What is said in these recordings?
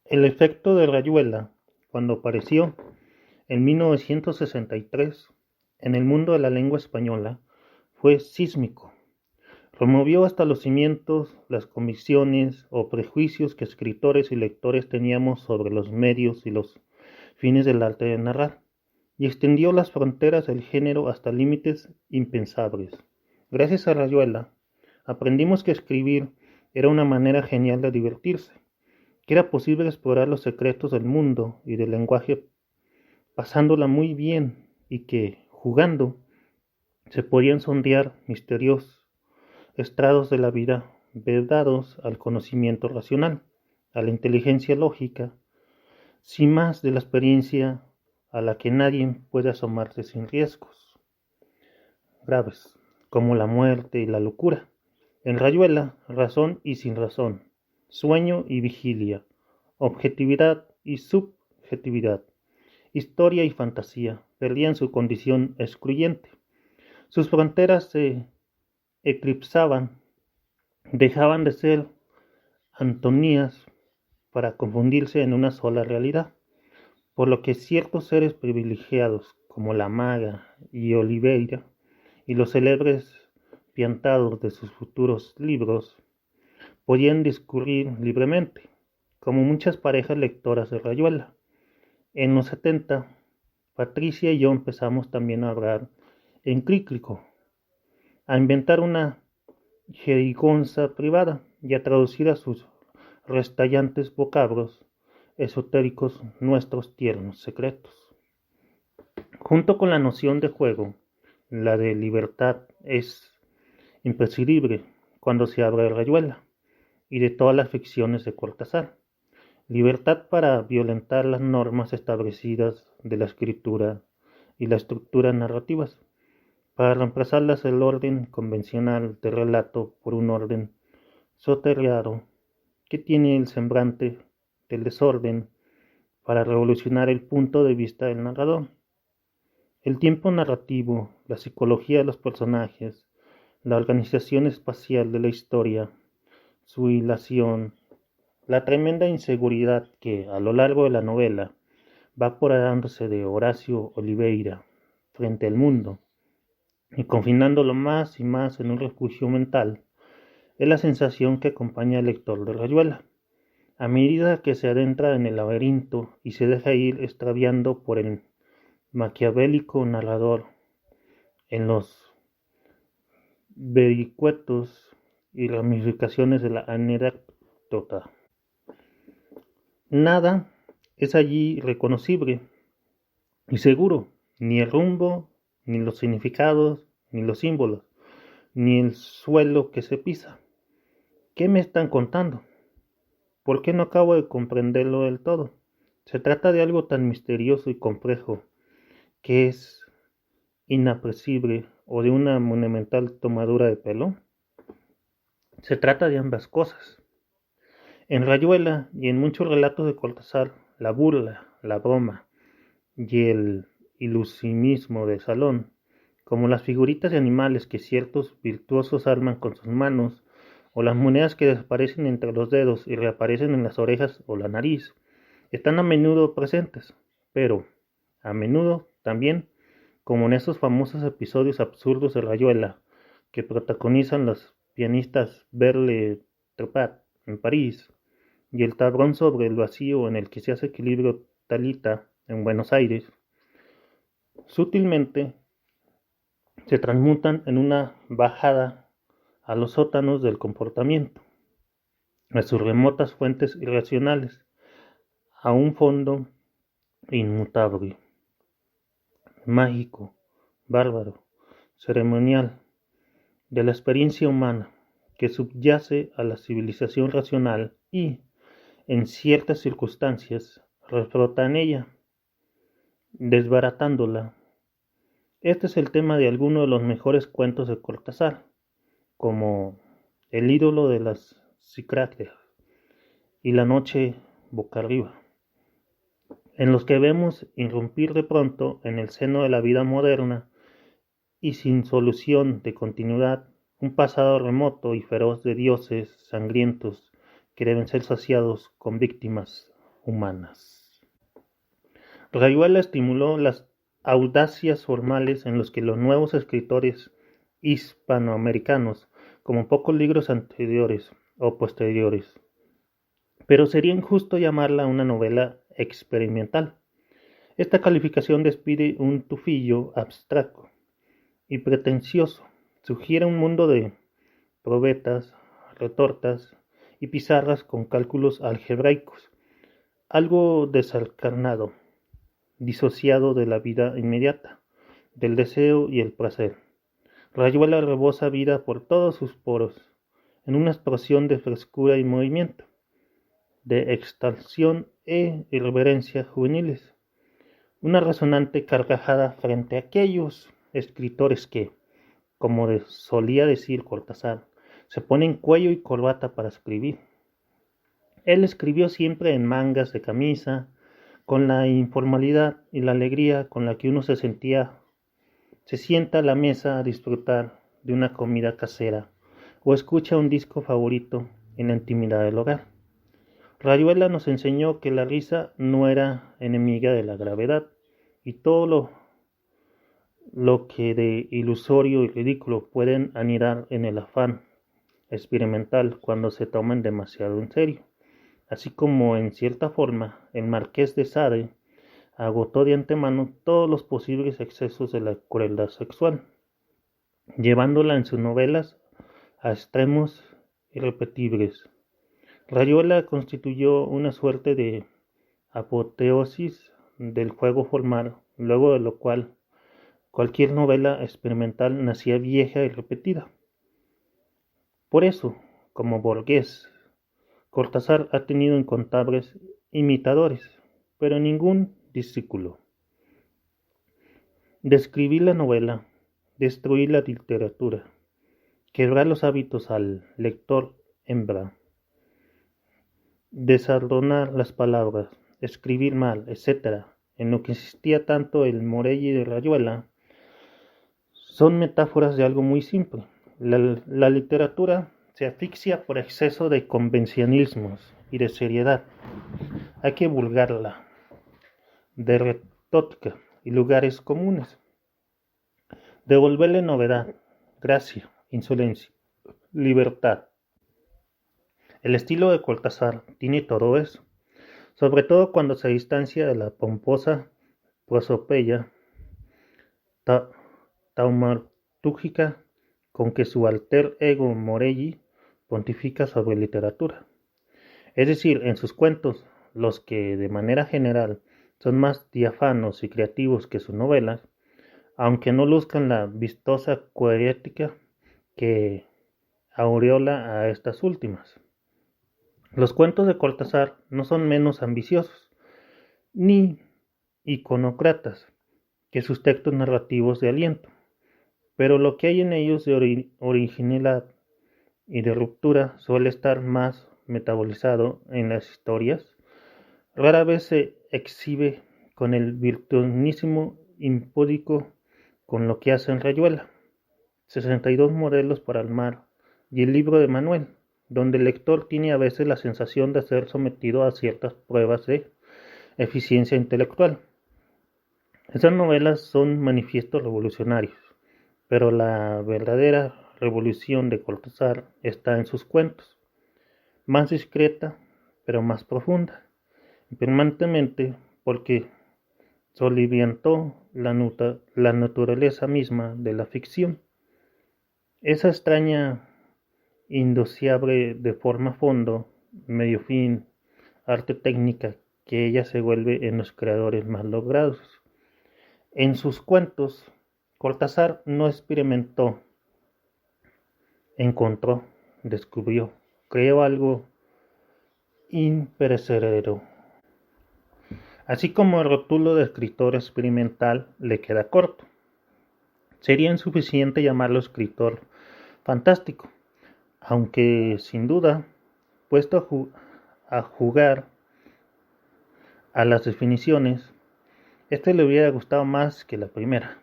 El efecto de Rayuela, cuando apareció en 1963 en el mundo de la lengua española, fue sísmico. Removió hasta los cimientos las convicciones o prejuicios que escritores y lectores teníamos sobre los medios y los fines del arte de narrar, y extendió las fronteras del género hasta límites impensables. Gracias a Rayuela, aprendimos que escribir era una manera genial de divertirse, que era posible explorar los secretos del mundo y del lenguaje pasándola muy bien y que, jugando, se podían sondear misteriosos estrados de la vida vedados al conocimiento racional, a la inteligencia lógica, sin más de la experiencia a la que nadie puede asomarse sin riesgos graves, como la muerte y la locura. En Rayuela, razón y sin razón, sueño y vigilia, objetividad y subjetividad, historia y fantasía perdían su condición excluyente. Sus fronteras se eclipsaban, dejaban de ser antonías para confundirse en una sola realidad, por lo que ciertos seres privilegiados como la maga y Oliveira y los célebres piantados de sus futuros libros podían discurrir libremente, como muchas parejas lectoras de Rayuela. En los 70, Patricia y yo empezamos también a hablar en críclico, a inventar una jerigonza privada y a traducir a sus restallantes vocablos esotéricos nuestros tiernos secretos. Junto con la noción de juego, la de libertad es imprescindible cuando se habla de Rayuela y de todas las ficciones de Cortázar. Libertad para violentar las normas establecidas de la escritura y la estructura narrativas, para reemplazarlas el orden convencional de relato por un orden soterrado que tiene el semblante del desorden, para revolucionar el punto de vista del narrador. El tiempo narrativo, la psicología de los personajes, la organización espacial de la historia, su hilación, la tremenda inseguridad que a lo largo de la novela va apoderándose de Horacio Oliveira frente al mundo y confinándolo más y más en un refugio mental, es la sensación que acompaña al lector de Rayuela, a medida que se adentra en el laberinto y se deja ir extraviando por el maquiavélico narrador en los vericuetos y ramificaciones de la anécdota. Nada es allí reconocible y seguro, ni el rumbo, ni los significados, ni los símbolos, ni el suelo que se pisa. ¿Qué me están contando? ¿Por qué no acabo de comprenderlo del todo? Se trata de algo tan misterioso y complejo que es inapreciable o de una monumental tomadura de pelo. Se trata de ambas cosas. En Rayuela y en muchos relatos de Cortázar, la burla, la broma y el ilusionismo de salón, como las figuritas de animales que ciertos virtuosos arman con sus manos, o las monedas que desaparecen entre los dedos y reaparecen en las orejas o la nariz, están a menudo presentes, pero a menudo también, como en esos famosos episodios absurdos de Rayuela que protagonizan los pianistas Berle Trepat en París y el tablón sobre el vacío en el que se hace equilibrio Talita en Buenos Aires, sutilmente se transmutan en una bajada a los sótanos del comportamiento, a sus remotas fuentes irracionales, a un fondo inmutable, mágico, bárbaro, ceremonial, de la experiencia humana que subyace a la civilización racional y, en ciertas circunstancias, reflota en ella, desbaratándola. Este es el tema de algunos de los mejores cuentos de Cortázar, como El ídolo de las Cicráteas y La noche boca arriba, en los que vemos irrumpir de pronto en el seno de la vida moderna y sin solución de continuidad un pasado remoto y feroz de dioses sangrientos que deben ser saciados con víctimas humanas. Rayuela estimuló las audacias formales en los que los nuevos escritores hispanoamericanos, como pocos libros anteriores o posteriores. Pero sería injusto llamarla una novela experimental. Esta calificación despide un tufillo abstracto y pretencioso. Sugiere un mundo de probetas, retortas y pizarras con cálculos algebraicos, algo desencarnado, disociado de la vida inmediata, del deseo y el placer. Rayuela rebosa vida por todos sus poros, en una explosión de frescura y movimiento, de extalsión e irreverencia juveniles. Una resonante carcajada frente a aquellos escritores que, como solía decir Cortázar, se ponen cuello y corbata para escribir. Él escribió siempre en mangas de camisa, con la informalidad y la alegría con la que uno se sienta a la mesa a disfrutar de una comida casera o escucha un disco favorito en la intimidad del hogar. Rayuela nos enseñó que la risa no era enemiga de la gravedad y todo lo que de ilusorio y ridículo pueden anidar en el afán experimental cuando se toman demasiado en serio. Así como, en cierta forma, el Marqués de Sade agotó de antemano todos los posibles excesos de la crueldad sexual, llevándola en sus novelas a extremos irrepetibles. Rayuela constituyó una suerte de apoteosis del juego formal, luego de lo cual cualquier novela experimental nacía vieja y repetida. Por eso, como Borges, Cortázar ha tenido incontables imitadores, pero ningún discípulo. Describir la novela, destruir la literatura, quebrar los hábitos al lector hembra, desordenar las palabras, escribir mal, etc., en lo que insistía tanto el Morelli de Rayuela, son metáforas de algo muy simple. La literatura se asfixia por exceso de convencionalismos y de seriedad. Hay que vulgarla, de retórica y lugares comunes. Devolverle novedad, gracia, insolencia, libertad. El estilo de Cortázar tiene todo eso, sobre todo cuando se distancia de la pomposa prosopeya taumatúrgica con que su alter ego Morelli pontifica sobre literatura. Es decir, en sus cuentos, los que de manera general son más diáfanos y creativos que sus novelas, aunque no luzcan la vistosa poética que aureola a estas últimas. Los cuentos de Cortázar no son menos ambiciosos, ni iconocratas, que sus textos narrativos de aliento, pero lo que hay en ellos de originalidad y de ruptura suele estar más metabolizado en las historias. Rara vez se exhibe con el virtuosismo impúdico con lo que hace en Rayuela, 62 modelos para el mar y el libro de Manuel, donde el lector tiene a veces la sensación de ser sometido a ciertas pruebas de eficiencia intelectual. Esas novelas son manifiestos revolucionarios, pero la verdadera revolución de Cortázar está en sus cuentos, más discreta, pero más profunda, y permanentemente porque soliviantó la naturaleza misma de la ficción. Esa extraña, indociable de forma fondo, medio fin, arte técnica que ella se vuelve en los creadores más logrados. En sus cuentos, Cortázar no experimentó, encontró, descubrió, creó algo imperecedero. Así como el rótulo de escritor experimental le queda corto. Sería insuficiente llamarlo escritor fantástico, aunque sin duda, puesto a jugar a las definiciones, este le hubiera gustado más que la primera.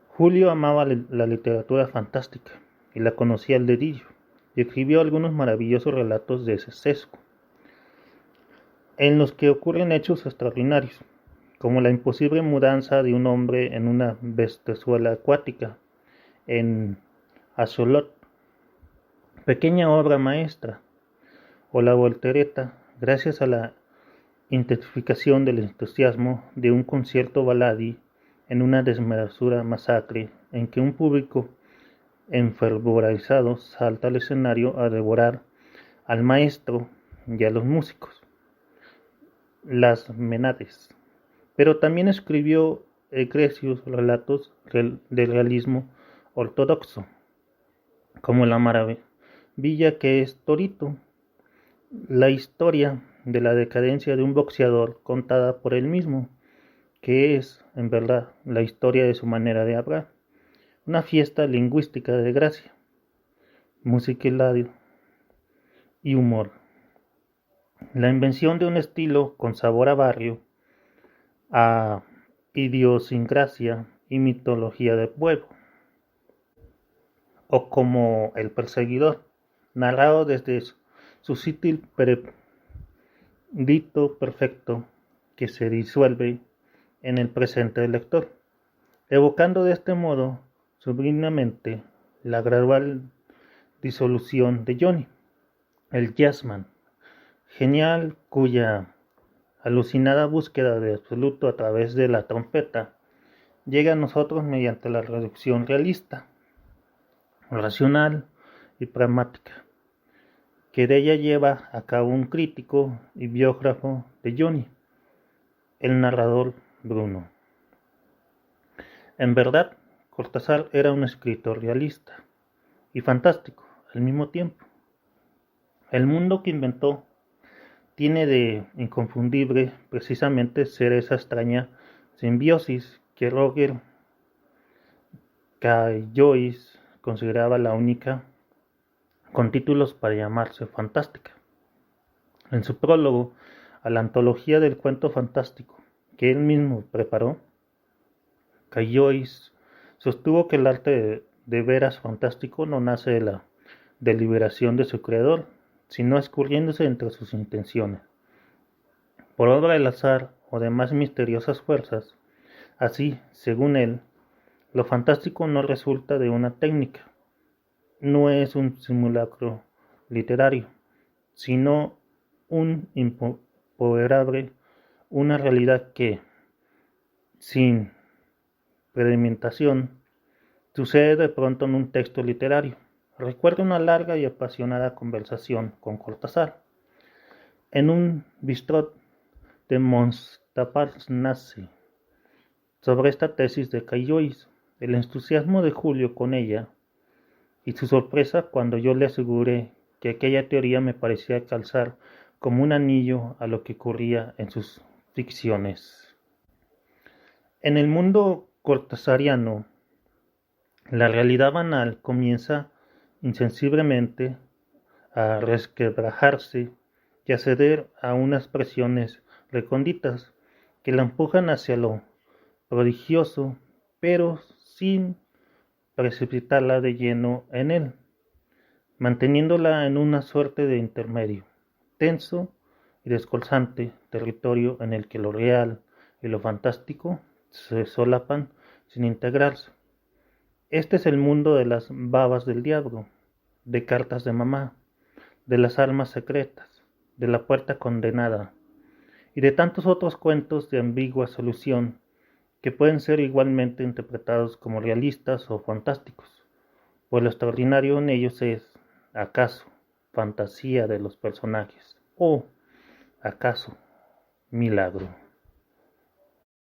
Julio amaba la literatura fantástica y la conocía al dedillo, y escribió algunos maravillosos relatos de ese sesgo. en los que ocurren hechos extraordinarios, como la imposible mudanza de un hombre en una bestezuela acuática, en Axolot, pequeña obra maestra, o la voltereta, gracias a la intensificación del entusiasmo de un concierto baladí en una desmesurada masacre en que un público enfervorizado salta al escenario a devorar al maestro y a los músicos, las Menades. Pero también escribió egregios relatos del realismo ortodoxo, como La maravilla que es Torito, la historia de la decadencia de un boxeador contada por él mismo, que es, en verdad, la historia de su manera de hablar, una fiesta lingüística de gracia, musicalidad y humor, la invención de un estilo con sabor a barrio, a idiosincrasia y mitología de pueblo, o como El perseguidor, narrado desde su sutil dito perfecto que se disuelve en el presente del lector, evocando de este modo sublimamente la gradual disolución de Johnny, el jazzman, genial cuya alucinada búsqueda de absoluto a través de la trompeta llega a nosotros mediante la reducción realista, racional y pragmática, que de ella lleva a cabo un crítico y biógrafo de Johnny, el narrador Bruno. En verdad, Cortázar era un escritor realista y fantástico al mismo tiempo. El mundo que inventó tiene de inconfundible precisamente ser esa extraña simbiosis que Roger Caillois consideraba la única con títulos para llamarse fantástica. En su prólogo a la antología del cuento fantástico que él mismo preparó, Caillois sostuvo que el arte de veras fantástico no nace de la deliberación de su creador, sino escurriéndose entre sus intenciones, por obra del azar o de más misteriosas fuerzas. Así, según él, lo fantástico no resulta de una técnica, no es un simulacro literario, sino un imponderable, una realidad que, sin premeditación, sucede de pronto en un texto literario. Recuerdo una larga y apasionada conversación con Cortázar en un bistrot de Montparnasse sobre esta tesis de Caillois, el entusiasmo de Julio con ella y su sorpresa cuando yo le aseguré que aquella teoría me parecía calzar como un anillo a lo que ocurría en sus ficciones. En el mundo cortasariano, la realidad banal comienza insensiblemente a resquebrajarse y a ceder a unas presiones recónditas que la empujan hacia lo prodigioso, pero sin precipitarla de lleno en él, manteniéndola en una suerte de intermedio, tenso y descolzante territorio en el que lo real y lo fantástico se solapan sin integrarse. Este es el mundo de las babas del diablo, de cartas de mamá, de las armas secretas, de la puerta condenada, y de tantos otros cuentos de ambigua solución que pueden ser igualmente interpretados como realistas o fantásticos, pues lo extraordinario en ellos es, acaso, fantasía de los personajes, o, acaso, milagro.